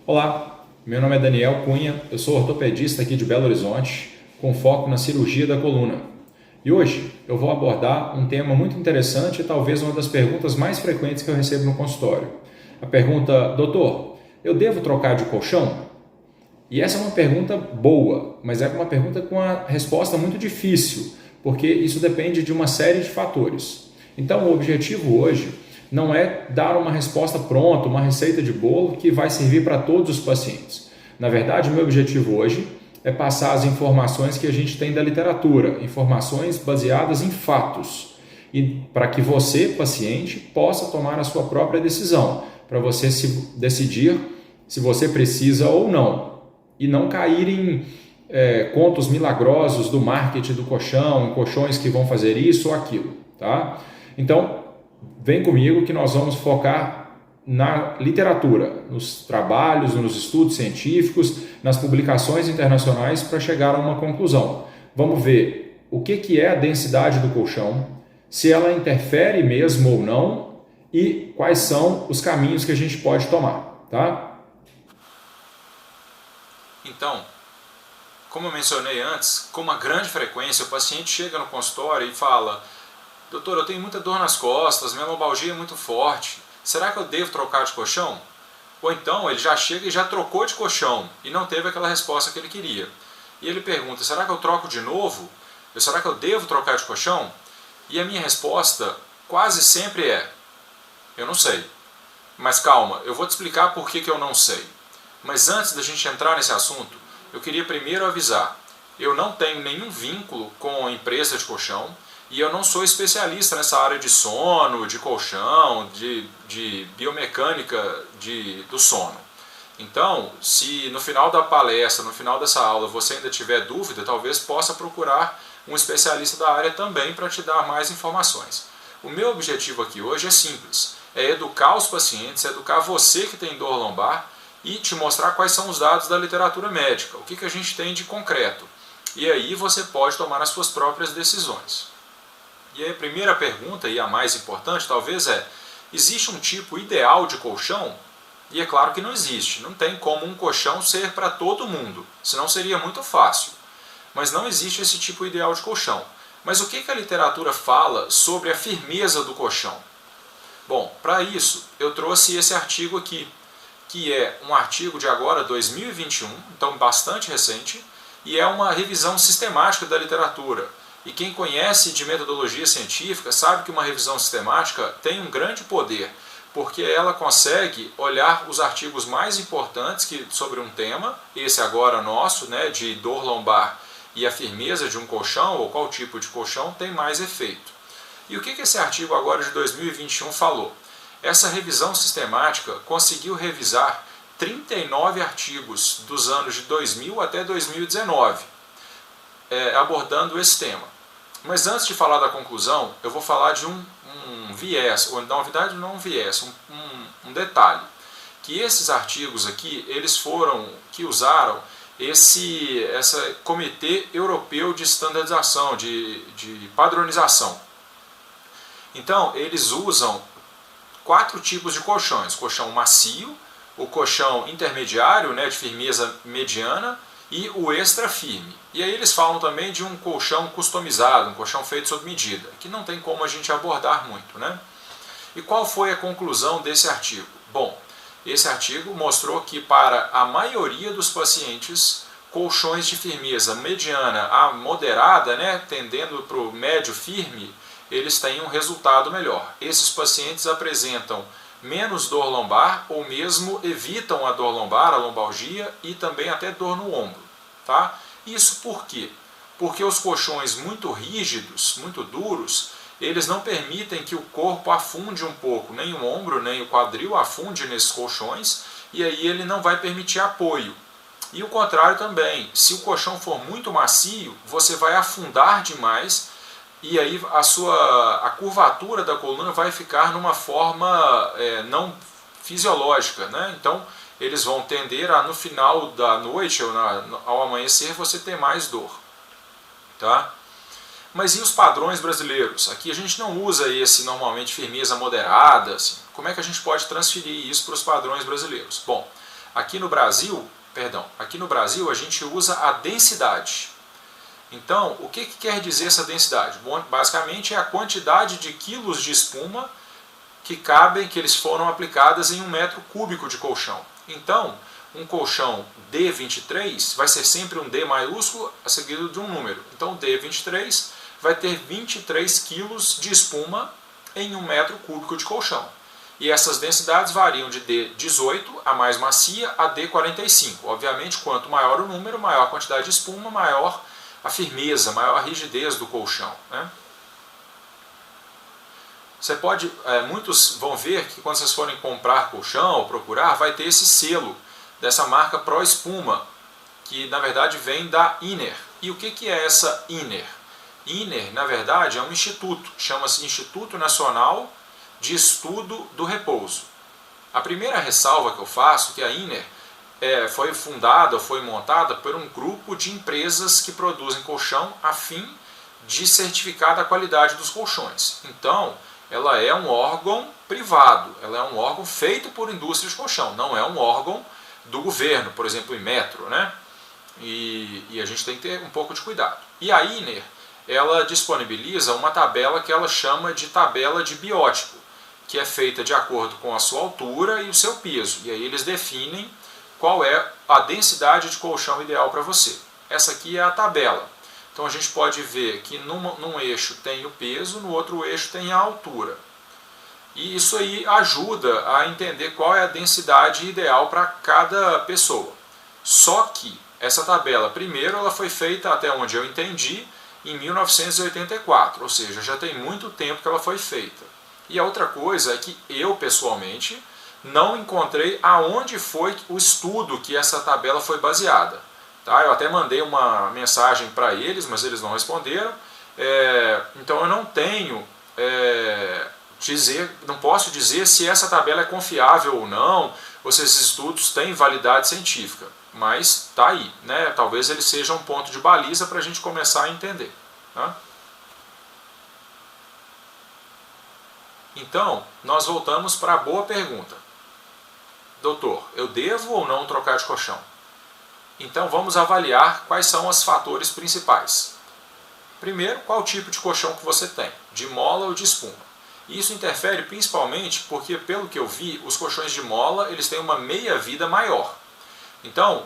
Olá, meu nome é Daniel Cunha, eu sou ortopedista aqui de Belo Horizonte, com foco na cirurgia da coluna. E hoje eu vou abordar um tema muito interessante e talvez uma das perguntas mais frequentes que eu recebo no consultório. A pergunta: doutor, eu devo trocar de colchão? E essa é uma pergunta boa, mas é uma pergunta com uma resposta muito difícil, porque isso depende de uma série de fatores. Então, o objetivo hoje não é dar uma resposta pronta, uma receita de bolo que vai servir para todos os pacientes. Na verdade, o meu objetivo hoje é passar as informações que a gente tem da literatura, informações baseadas em fatos, e para que você, paciente, possa tomar a sua própria decisão, para você se decidir se você precisa ou não, e não cair em contos milagrosos do marketing do colchão, colchões que vão fazer isso ou aquilo, tá? Então, vem comigo que nós vamos focar na literatura, nos trabalhos, nos estudos científicos, nas publicações internacionais para chegar a uma conclusão. Vamos ver o que é a densidade do colchão, se ela interfere mesmo ou não e quais são os caminhos que a gente pode tomar, tá? Então, como eu mencionei antes, com uma grande frequência o paciente chega no consultório e fala: doutor, eu tenho muita dor nas costas, minha lombalgia é muito forte, será que eu devo trocar de colchão? Ou então ele já chega e já trocou de colchão e não teve aquela resposta que ele queria. E ele pergunta: será que eu troco de novo? Será que eu devo trocar de colchão? E a minha resposta quase sempre é: eu não sei. Mas calma, eu vou te explicar por que eu não sei. Mas antes da gente entrar nesse assunto, eu queria primeiro avisar: eu não tenho nenhum vínculo com a empresa de colchão e eu não sou especialista nessa área de sono, de colchão, de biomecânica do sono. Então, se no final da palestra, no final dessa aula, você ainda tiver dúvida, talvez possa procurar um especialista da área também para te dar mais informações. O meu objetivo aqui hoje é simples: é educar os pacientes, é educar você que tem dor lombar e te mostrar quais são os dados da literatura médica, o que a gente tem de concreto. E aí você pode tomar as suas próprias decisões. E aí a primeira pergunta, e a mais importante talvez, é: existe um tipo ideal de colchão? E é claro que não existe. Não tem como um colchão ser para todo mundo, senão seria muito fácil. Mas não existe esse tipo ideal de colchão. Mas o que a literatura fala sobre a firmeza do colchão? Bom, para isso eu trouxe esse artigo aqui, que é um artigo de agora, 2021, então bastante recente, e é uma revisão sistemática da literatura. E quem conhece de metodologia científica sabe que uma revisão sistemática tem um grande poder, porque ela consegue olhar os artigos mais importantes sobre um tema, esse agora nosso, né, de dor lombar e a firmeza de um colchão, ou qual tipo de colchão tem mais efeito. E o que esse artigo agora de 2021 falou? Essa revisão sistemática conseguiu revisar 39 artigos dos anos de 2000 até 2019, abordando esse tema. Mas antes de falar da conclusão, eu vou falar de um viés, ou na verdade não um viés, um detalhe. Que esses artigos aqui, eles que usaram esse Comitê Europeu de Standardização, de Padronização. Então, eles usam 4 tipos de colchões: colchão macio, o colchão intermediário, né, de firmeza mediana, e o extra firme. E aí eles falam também de um colchão customizado, um colchão feito sob medida, que não tem como a gente abordar muito, né? E qual foi a conclusão desse artigo? Bom, esse artigo mostrou que para a maioria dos pacientes, colchões de firmeza mediana a moderada, né, tendendo para o médio firme, eles têm um resultado melhor. Esses pacientes apresentam menos dor lombar ou mesmo evitam a dor lombar, a lombalgia e também até dor no ombro. Tá? Isso por quê? Porque os colchões muito rígidos, muito duros, eles não permitem que o corpo afunde um pouco, nem o ombro, nem o quadril afunde nesses colchões, e aí ele não vai permitir apoio. E o contrário também: se o colchão for muito macio, você vai afundar demais, e aí a curvatura da coluna vai ficar numa forma não fisiológica, né? Então eles vão tender a, no final da noite ou ao amanhecer, você ter mais dor. Tá? Mas e os padrões brasileiros? Aqui a gente não usa normalmente firmeza moderada. Assim. Como é que a gente pode transferir isso para os padrões brasileiros? Bom, Aqui no Brasil a gente usa a densidade. Então, o que quer dizer essa densidade? Bom, basicamente é a quantidade de quilos de espuma que eles foram aplicadas em 1 metro cúbico de colchão. Então, um colchão D23 vai ser sempre um D maiúsculo seguido de um número. Então, D23 vai ter 23 quilos de espuma em 1 metro cúbico de colchão. E essas densidades variam de D18, a mais macia, a D45. Obviamente, quanto maior o número, maior a quantidade de espuma, maior a firmeza, maior a rigidez do colchão, né? Muitos vão ver que quando vocês forem comprar colchão ou procurar, vai ter esse selo dessa marca Pro Espuma, que na verdade vem da Inner. E o que é essa Inner? Inner, na verdade, é um instituto, chama-se Instituto Nacional de Estudo do Repouso. A primeira ressalva que eu faço é que a Inner foi fundada, foi montada por um grupo de empresas que produzem colchão a fim de certificar a qualidade dos colchões. Então, ela é um órgão privado, ela é um órgão feito por indústria de colchão, não é um órgão do governo, por exemplo, Inmetro, né? E a gente tem que ter um pouco de cuidado. E a Inner, ela disponibiliza uma tabela que ela chama de tabela de biótipo, que é feita de acordo com a sua altura e o seu peso. E aí eles definem qual é a densidade de colchão ideal para você. Essa aqui é a tabela. Então a gente pode ver que num eixo tem o peso, no outro eixo tem a altura. E isso aí ajuda a entender qual é a densidade ideal para cada pessoa. Só que essa tabela, primeiro, ela foi feita, até onde eu entendi, em 1984, ou seja, já tem muito tempo que ela foi feita. E a outra coisa é que eu, pessoalmente, não encontrei aonde foi o estudo que essa tabela foi baseada. Tá? Eu até mandei uma mensagem para eles, mas eles não responderam. Então eu não tenho não posso dizer se essa tabela é confiável ou não, ou se esses estudos têm validade científica. Mas está aí, né? Talvez ele seja um ponto de baliza para a gente começar a entender. Tá? Então, nós voltamos para a boa pergunta. Doutor, eu devo ou não trocar de colchão? Então vamos avaliar quais são os fatores principais. Primeiro, qual tipo de colchão que você tem, de mola ou de espuma. Isso interfere principalmente porque, pelo que eu vi, os colchões de mola eles têm uma meia-vida maior. Então,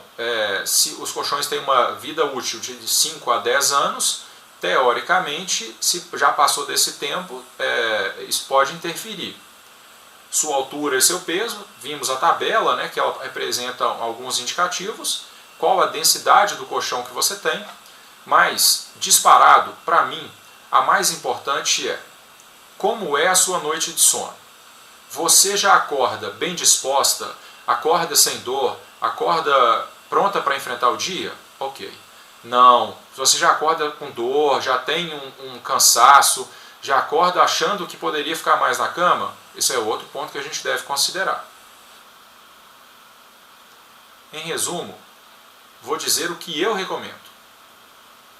se os colchões têm uma vida útil de 5 a 10 anos, teoricamente, se já passou desse tempo, isso pode interferir. Sua altura e seu peso, vimos a tabela, né, que ela representa alguns indicativos, qual a densidade do colchão que você tem, mas, disparado, para mim, a mais importante é como é a sua noite de sono. Você já acorda bem disposta, acorda sem dor, acorda pronta para enfrentar o dia? Ok. Não, se você já acorda com dor, já tem um cansaço, já acorda achando que poderia ficar mais na cama, esse é outro ponto que a gente deve considerar. Em resumo, vou dizer o que eu recomendo.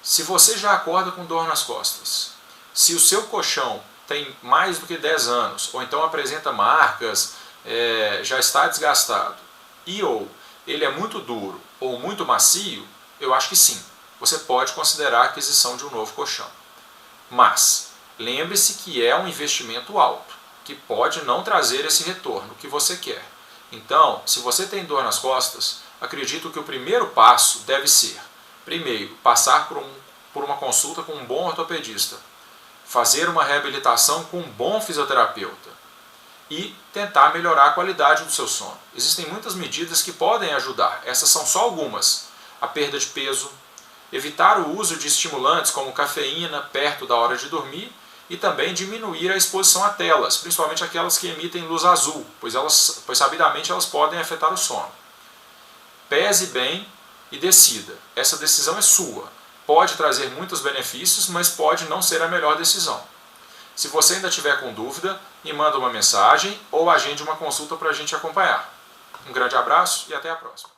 Se você já acorda com dor nas costas, se o seu colchão tem mais do que 10 anos, ou então apresenta marcas, já está desgastado, ou ele é muito duro ou muito macio, eu acho que sim, você pode considerar a aquisição de um novo colchão. Mas, lembre-se que é um investimento alto, que pode não trazer esse retorno que você quer. Então, se você tem dor nas costas, acredito que o primeiro passo deve ser, primeiro, passar por uma consulta com um bom ortopedista, fazer uma reabilitação com um bom fisioterapeuta e tentar melhorar a qualidade do seu sono. Existem muitas medidas que podem ajudar, essas são só algumas. A perda de peso, evitar o uso de estimulantes como cafeína perto da hora de dormir e também diminuir a exposição a telas, principalmente aquelas que emitem luz azul, pois sabidamente elas podem afetar o sono. Pese bem e decida. Essa decisão é sua. Pode trazer muitos benefícios, mas pode não ser a melhor decisão. Se você ainda tiver com dúvida, me manda uma mensagem ou agende uma consulta para a gente acompanhar. Um grande abraço e até a próxima.